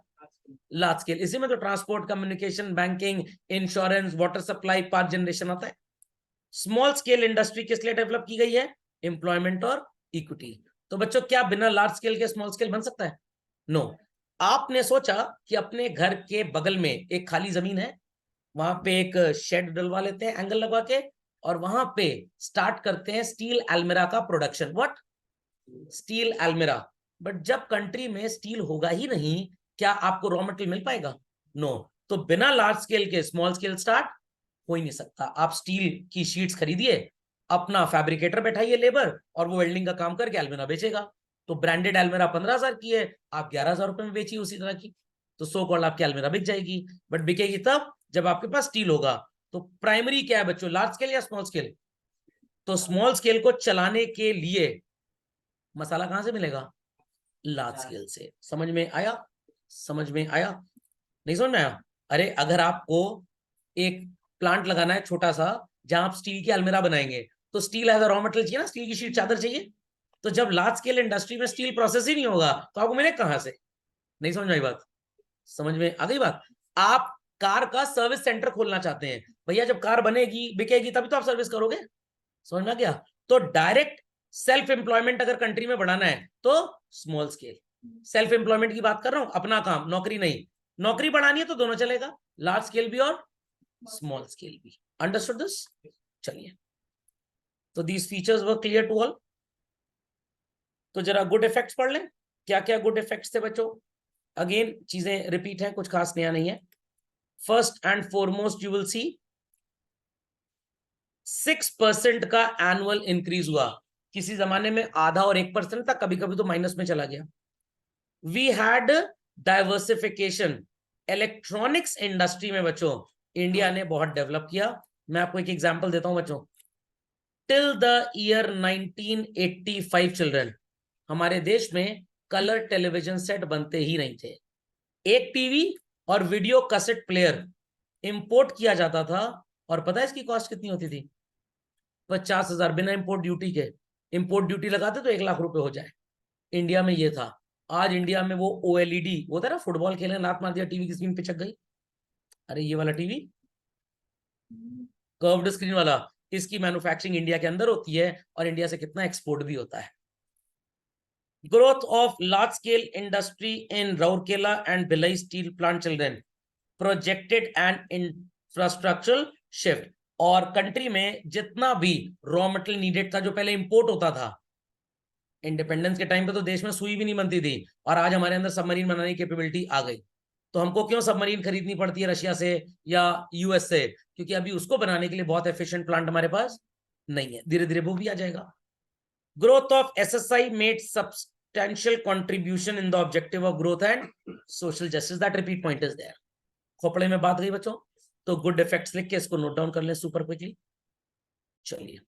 Large scale. इसी में तो transport, communication, banking, insurance, water supply, power generation आता है। स्मॉल स्केल इंडस्ट्री किस लिए डेवलप की गई है? एम्प्लॉयमेंट और इक्विटी। तो बच्चों क्या बिना लार्ज स्केल के स्मॉल स्केल बन सकता है? नो। आपने सोचा कि अपने घर के बगल में एक खाली जमीन है, वहां पे एक शेड डलवा लेते हैं एंगल लगवा के, और वहां पे स्टार्ट करते हैं स्टील एल्मिरा का production. What? Steel Elmira. But जब कंट्री में स्टील होगा ही नहीं, क्या आपको रॉ मटेरियल मिल पाएगा? नो। तो बिना लार्ज स्केल के स्मॉल स्केल स्टार्ट हो ही नहीं सकता। आप स्टील की शीट्स खरीदिए, अपना फैब्रिकेटर बैठाइए लेबर, और वो वेल्डिंग का काम करके एल्मिरा बेचेगा। तो ब्रांडेड एल्मिरा 15,000 की है, आप 11,000 रुपए में बेचिए उसी तरह की, तो सो कॉल्ड आपकी एल्मिरा बिक जाएगी। बट बिकेगी तब जब आपके पास स्टील होगा। तो प्राइमरी क्या है बच्चों, लार्ज स्केल या स्मॉल स्केल? तो स्मॉल स्केल को चलाने के लिए मसाला कहां से मिलेगा? लार्ज स्केल से। समझ में आया? समझ में आया? नहीं समझ में आया? अरे अगर आपको एक प्लांट लगाना है छोटा सा, जहां आप स्टील की अलमीरा बनाएंगे, तो steel as a raw material चाहिए ना, स्टील की शीट चादर चाहिए। तो जब लार्ज स्केल इंडस्ट्री में स्टील प्रोसेस ही नहीं होगा, तो आपको मिले कहां से? नहीं समझ में आई बात? समझ में आ गई बात? आप कार का सर्विस सेंटर खोलना चाहते हैं, भैया जब कार बनेगी बिकेगी तभी तो आप सर्विस करोगे। समझ में आ गया? तो डायरेक्ट सेल्फ एम्प्लॉयमेंट अगर कंट्री में बढ़ाना है तो स्मॉल स्केल। सेल्फ एम्प्लॉयमेंट की बात कर रहा हूं, अपना काम, नौकरी नहीं। नौकरी बढ़ानी है तो दोनों चलेगा, लार्ज स्केल भी और स्मॉल स्केल भी। Understood this? चलिए, तो these features were clear to all. तो जरा गुड इफेक्ट्स पढ़ लें। क्या क्या गुड इफेक्ट्स थे बच्चों? अगेन चीजें रिपीट हैं, कुछ खास नया नहीं है। First and foremost you will see 6% का एनुअल इंक्रीज हुआ। किसी जमाने में आधा और 1% था, कभी कभी तो माइनस में चला गया। We had diversification. Electronics industry में बच्चों इंडिया ने बहुत डेवलप किया। मैं आपको एक एग्जांपल देता हूं बच्चों। टिल द ईयर 1985 चिल्ड्रन, हमारे देश में कलर टेलीविजन सेट बनते ही नहीं थे। एक टीवी और वीडियो कैसेट प्लेयर इंपोर्ट किया जाता था, और पता है इसकी कॉस्ट कितनी होती थी? 50,000, बिना इंपोर्ट ड्यूटी के। इंपोर्ट ड्यूटी लगाते तो 1 लाख रुपए हो जाए। इंडिया में ये था। आज इंडिया में वो ओएलईडी होता है ना, फुटबॉल खेलने लात मार दिया, टीवी की स्क्रीन पे चक गई। अरे ये वाला टीवी, कर्व्ड स्क्रीन वाला, इसकी मैन्युफैक्चरिंग इंडिया के अंदर होती है, और इंडिया से कितना एक्सपोर्ट भी होता है। Growth of large scale industry in Rourkela and Bhilai steel plant children projected and infrastructural shift. और कंट्री में जितना भी रॉ मटेरियल नीडेड था, जो पहले इंपोर्ट होता था, इंडिपेंडेंस के टाइम पे तो देश में सुई भी नहीं बनती थी, और आज हमारे अंदर सबमरीन बनाने की कैपेबिलिटी आ गई। तो हमको क्यों सबमरीन खरीदनी पड़ती है रशिया से या यूएस से? क्योंकि अभी उसको बनाने के लिए बहुत एफिशिएंट प्लांट हमारे पास नहीं है। धीरे धीरे वो भी आ जाएगा। Growth of SSI made substantial contribution in the objective of growth and social justice. That repeat point is there. खोपड़े में बात गई बच्चों, तो गुड इफेक्ट्स लिख के इसको नोट डाउन कर लें सुपर क्विकली। चलिए,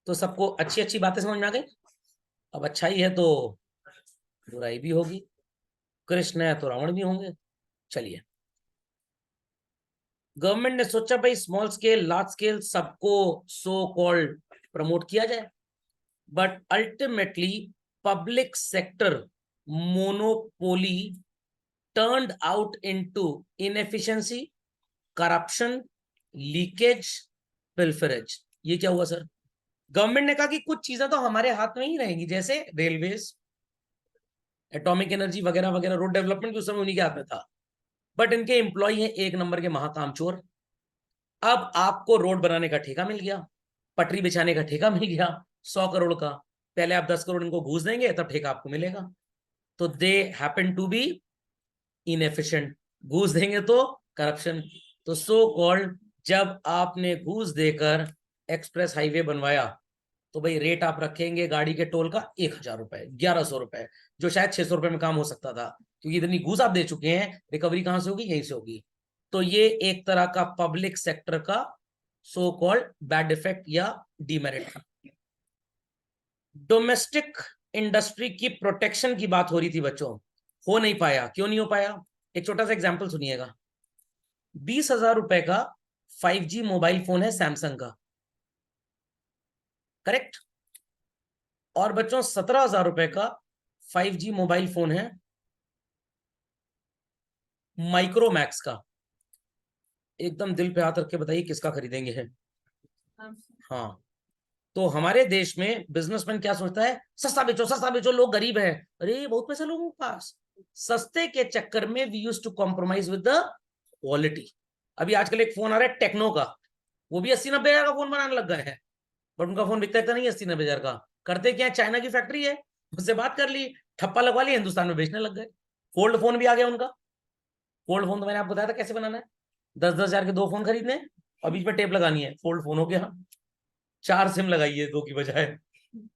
तो सबको अच्छी अच्छी बातें समझ में आ गई। अब अच्छाई है तो बुराई भी होगी, कृष्ण है तो रावण भी होंगे। चलिए, गवर्नमेंट ने सोचा भाई स्मॉल स्केल लार्ज स्केल सबको सो कॉल्ड प्रमोट किया जाए, but ultimately public sector monopoly turned out into inefficiency, corruption, leakage, pilferage. ये क्या हुआ सर? गवर्नमेंट ने कहा कि कुछ चीजें तो हमारे हाथ में ही रहेंगी, जैसे रेलवेज, एटॉमिक एनर्जी वगैरह वगैरह, रोड डेवलपमेंट उस समय उन्हीं के हाथ में था, बट इनके एम्प्लॉय हैं एक नंबर के महाकामचोर। अब आपको रोड बनाने का ठेका मिल गया, पटरी बिछाने का ठेका मिल गया 100 करोड़ का। पहले आप 10 करोड़ इनको घूस देंगे तब ठेका आपको मिलेगा। तो they happen to be inefficient. घूस देंगे तो करप्शन। तो सो कॉल्ड, जब आपने घूस देकर एक्सप्रेस हाईवे बनवाया, तो भाई रेट आप रखेंगे गाड़ी के टोल का 1,000 रुपए, 1,100 रुपए, जो शायद 600 रुपए में काम हो सकता था, क्योंकि इतनी घूस आप दे चुके हैं। रिकवरी कहां से होगी? यहीं से होगी। तो ये एक तरह का पब्लिक सेक्टर का सो कॉल्ड बैड इफेक्ट या डीमेरिट था। डोमेस्टिक इंडस्ट्री की प्रोटेक्शन की बात हो रही थी बच्चों, हो नहीं पाया। क्यों नहीं हो पाया? एक छोटा सा एग्जांपल सुनिएगा। 20,000 रुपए का 5G मोबाइल फोन है सैमसंग का, करेक्ट? और बच्चों 17,000 रुपए का 5G मोबाइल फोन है माइक्रोमैक्स का। एकदम दिल पे हाथ रख के बताइए किसका खरीदेंगे? है हाँ। तो हमारे देश में बिजनेसमैन क्या सोचता है? सस्ता बेचो सस्ता बेचो, लोग गरीब हैं, अरे बहुत पैसा लोगों के पास। सस्ते के चक्कर में we used to compromise with the quality. अभी आजकल एक फोन आ रहा है टेक्नो का, वो भी 80-90 हजार का फोन बनाने लग गए हैं, बट उनका फोन बिकता है नहीं 80-90 हजार का। करते क्या है? चाइना की फैक्ट्री है, उससे बात कर ली, ठप्पा लगवा ली, हिंदुस्तान में बेचने लग गए। फोल्ड फोन भी आ गया उनका। फोल्ड फोन तो मैंने आपको बताया था कैसे बनाना है। 10-10 हजार के 2 फोन खरीदने और बीच में टेप लगानी है, फोल्ड फोन हो गया। 4 सिम लगाइए 2 की बजाय।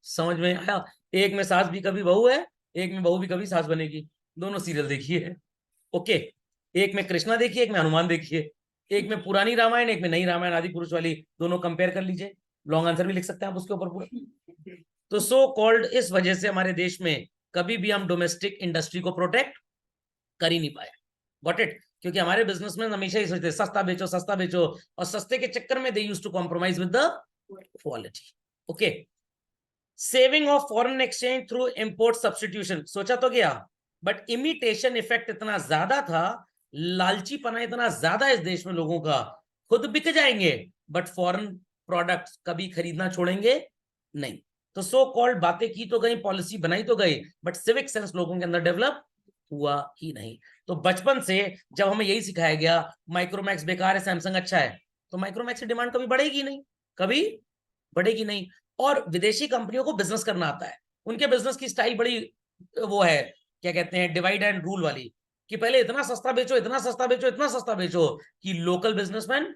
समझ में आया? एक में सास भी कभी बहू है, एक में बहू भी कभी सास बनेगी। दोनों सीरियल देखिए, ओके। एक में कृष्णा देखिए, एक में हनुमान देखिए, एक में पुरानी रामायण, एक में नई रामायण आदि पुरुष वाली, दोनों कंपेयर कर लीजिए। लॉन्ग आंसर भी लिख सकते हैं आप उसके ऊपर पूरा। तो सो कॉल्ड इस वजह से हमारे देश में कभी भी हम डोमेस्टिक इंडस्ट्री को प्रोटेक्ट कर ही नहीं पाए। Got it? क्योंकि हमारे बिजनेसमैन हमेशा ही सोचते सस्ता बेचो सस्ता बेचो, और सस्ते के चक्कर में they used to compromise with the quality. Okay. Saving of foreign exchange through import substitution, सोचा तो गया, बट इमिटेशन इफेक्ट इतना ज्यादा था, लालचीपना इतना ज्यादा इस देश में लोगों का, खुद बिक जाएंगे बट फॉरेन प्रोडक्ट्स कभी खरीदना छोड़ेंगे नहीं। तो सो कॉल्ड बातें की तो गई, पॉलिसी बनाई तो गई, बट सिविक सेंस लोगों के अंदर डेवलप हुआ ही नहीं। तो बचपन से जब हमें यही सिखाया गया माइक्रोमैक्स बेकार है, सैमसंग अच्छा है, तो माइक्रोमैक्स की डिमांड कभी बढ़ेगी नहीं, कभी बढ़ेगी नहीं। और विदेशी कंपनियों को बिजनेस करना आता है, उनके बिजनेस की स्टाइल बड़ी वो है, क्या कहते हैं, डिवाइड एंड रूल वाली, कि पहले इतना सस्ता बेचो, इतना सस्ता बेचो, इतना सस्ता बेचो कि लोकल बिजनेसमैन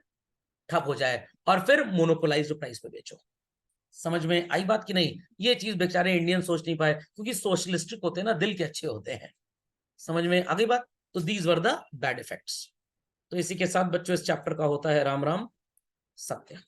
ठप हो जाए, और फिर मोनोपोलाइज्ड प्राइस पे बेचो। समझ में आई बात कि नहीं? ये चीज बेचारे इंडियन सोच नहीं पाए, क्योंकि सोशलिस्टिक होते हैं ना, दिल के अच्छे होते हैं। समझ में आ गई बात? तो these were the bad effects. तो इसी के साथ बच्चों इस चैप्टर का होता है राम राम सत्य।